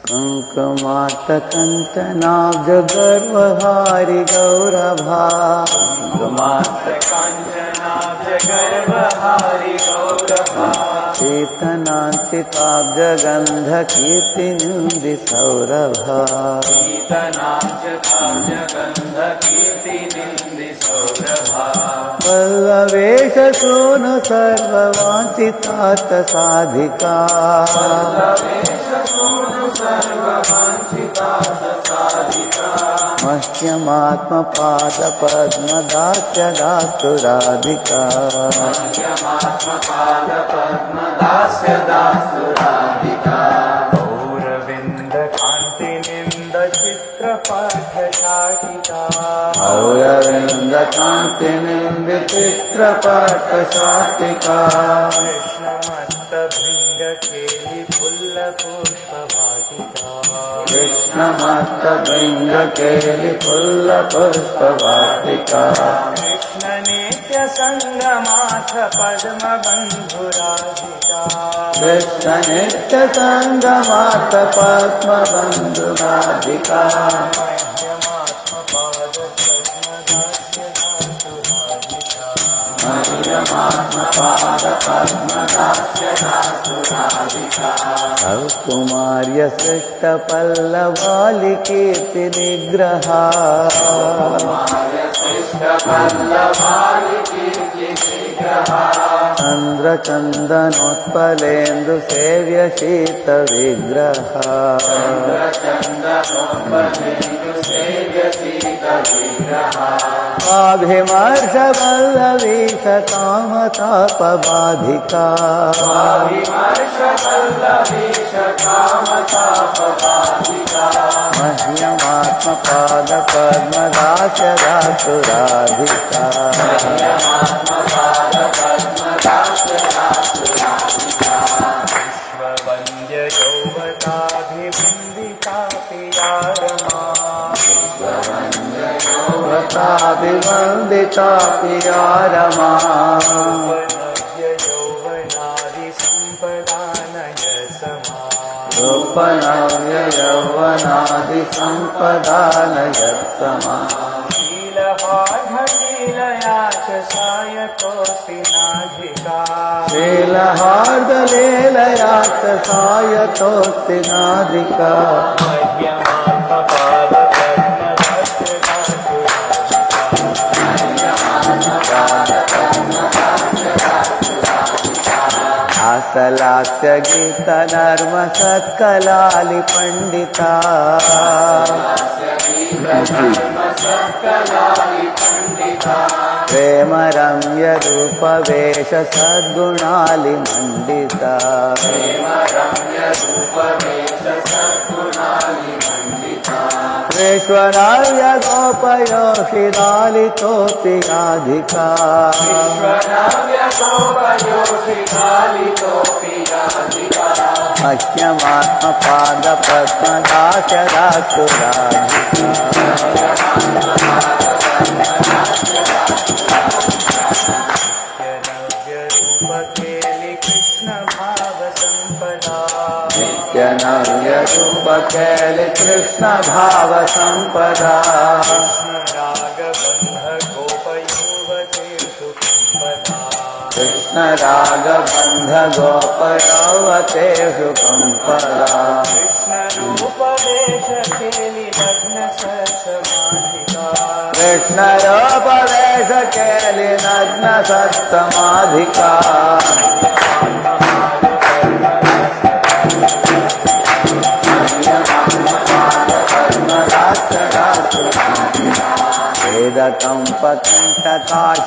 कुङ्कुमार्त कञ्चनाब्ज गर्वहारि गौरभा चेतनाञ्चिताब्ज गन्ध कीर्तिनिन्दि सौरभा वल्लवेश सोनु सर्ववाञ्छितार्थ साधिका मह्यमात्मपाद पद्मदास्य दातुराधिका औरविन्दकान्तिनिन्द चित्रपटशाटिका कृष्णमत्तभृङ्गकेलि फुल्लपुष्पवाटिका कृष्णनित्यसङ्गमाथ पद्मबन्धुराधिका कृष्णनित्यसङ्गमाथ पद्मबन्धुराधिका कुमार्य सृष्टपल्लवालि कीर्ति निग्रहा चन्द्रचन्दनोत्पलेन्दु सेव्य शीत विग्रहा अभिमर्शवल्लवी शकामतापबाधिका मह्यमात्मपाद पद्मदास्य दातुराधिका विश्ववन्द्य यौवताभिवन्दिता प्रियारमा विवन्दिता प्रिया रमा रूपनव्य यौवनादि सम्पदानयत्समा शीलहार्दलीलया च सायतोऽस्ति नाधिका हासलास्य गीत नर्म सत्कलालि पंडिता प्रेम रम्य रूप वेश सद्गुणालि मंडिता विश्वनार्य गोपयोषिदालितोऽपि राधिका मह्यमात्मपाद पद्मदास्य दातुराधिका नित्यनव्य रूप कैलि कृष्ण भाव संपदा कृष्ण राग बंध गोपयवतेषु कंपदा कृष्ण रूपवेश कैलि नग्न सत्समाधिका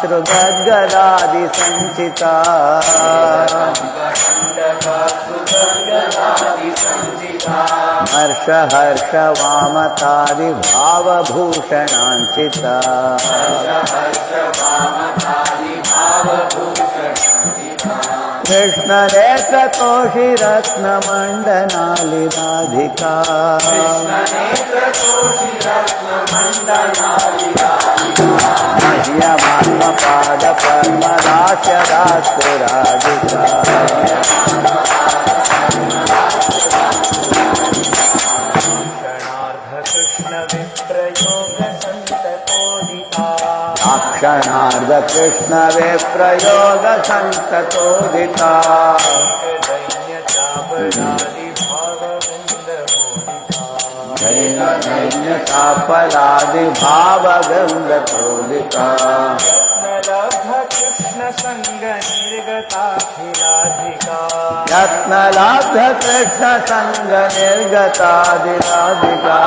वेदकम्पकण्ठकाश्रुगद्गदादि सञ्चिता हर्ष हर्ष वामतादि भावभूषणाञ्चिता कृष्ण नेत्र तोषि रत्न मंडनालि राधिका मह्यमात्मपाद पद्मदास्य दास्तु राधिका क्षणार्ध कृष्ण विप्रयोग संततोदिता दैन्य चापलादि भावगंध मोहिता दैन्य दैन्य चापलादि भावगंधतोदिता रत्नलब्ध कृष्ण संग निर्गताखिलाधिका यत्नलाब्ध कृष्ण संग निर्गतादिराधिका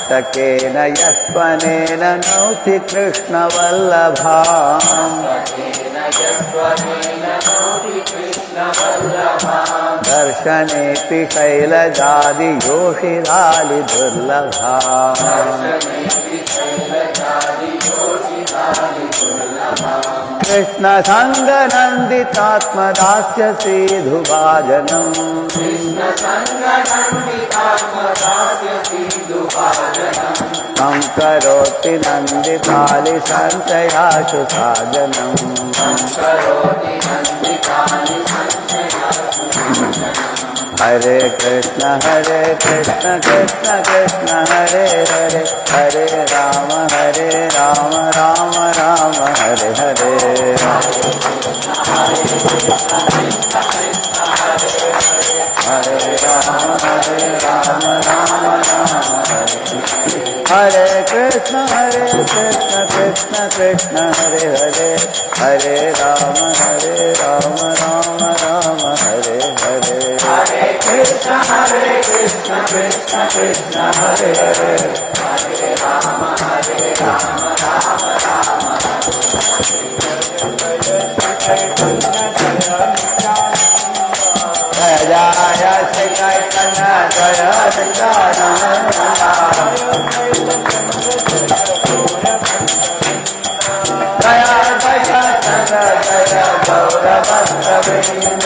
अष्टकेन यस्वनेन नौति कृष्णवल्लभा दर्शनेऽपि शैलजादियोषिरालि दुर्लभा कृष्ण संग नन्दितात्मदास्य सीधुभाजनम् तं करोति नन्दितालि सञ्चयाशु साजनम् हरे कृष्ण कृष्ण कृष्ण हरे हरे हरे राम राम राम हरे हरे हरे राम राम हरे कृष्ण कृष्ण कृष्ण हरे हरे हरे राम राम राम हरे हरे हरे कृष्ण कृष्ण कृष्ण हरे हरे हरे राम जय जय श्री चैतन्य जय नित्यानंद जय जय चंद्र जय गौरभद्रवृंद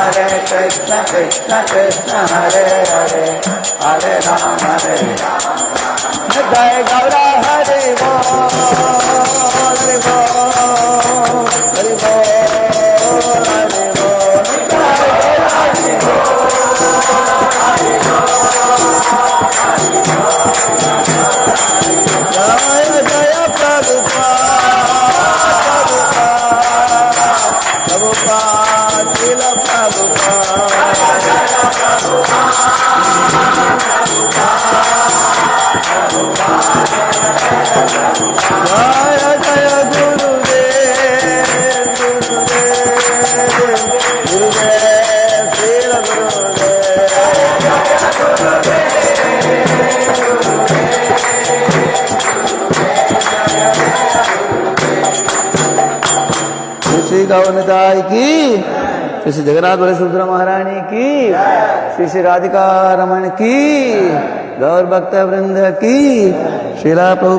हरे कृष्ण कृष्ण कृष्ण हरे हरे हरे राम जय गौरा हरि बोल हरि बोल हरि बोल हरि बोल जय जय प्रभुपाद श्रील जय जय गुरुदेव गुरुदेव श्रील श्री गौनदाय की श्री जगन्नाथ बलदेव सुभद्रा महारानी की श्री राधिका रमन की गौर भक्त वृंद की श्रीला प्रभु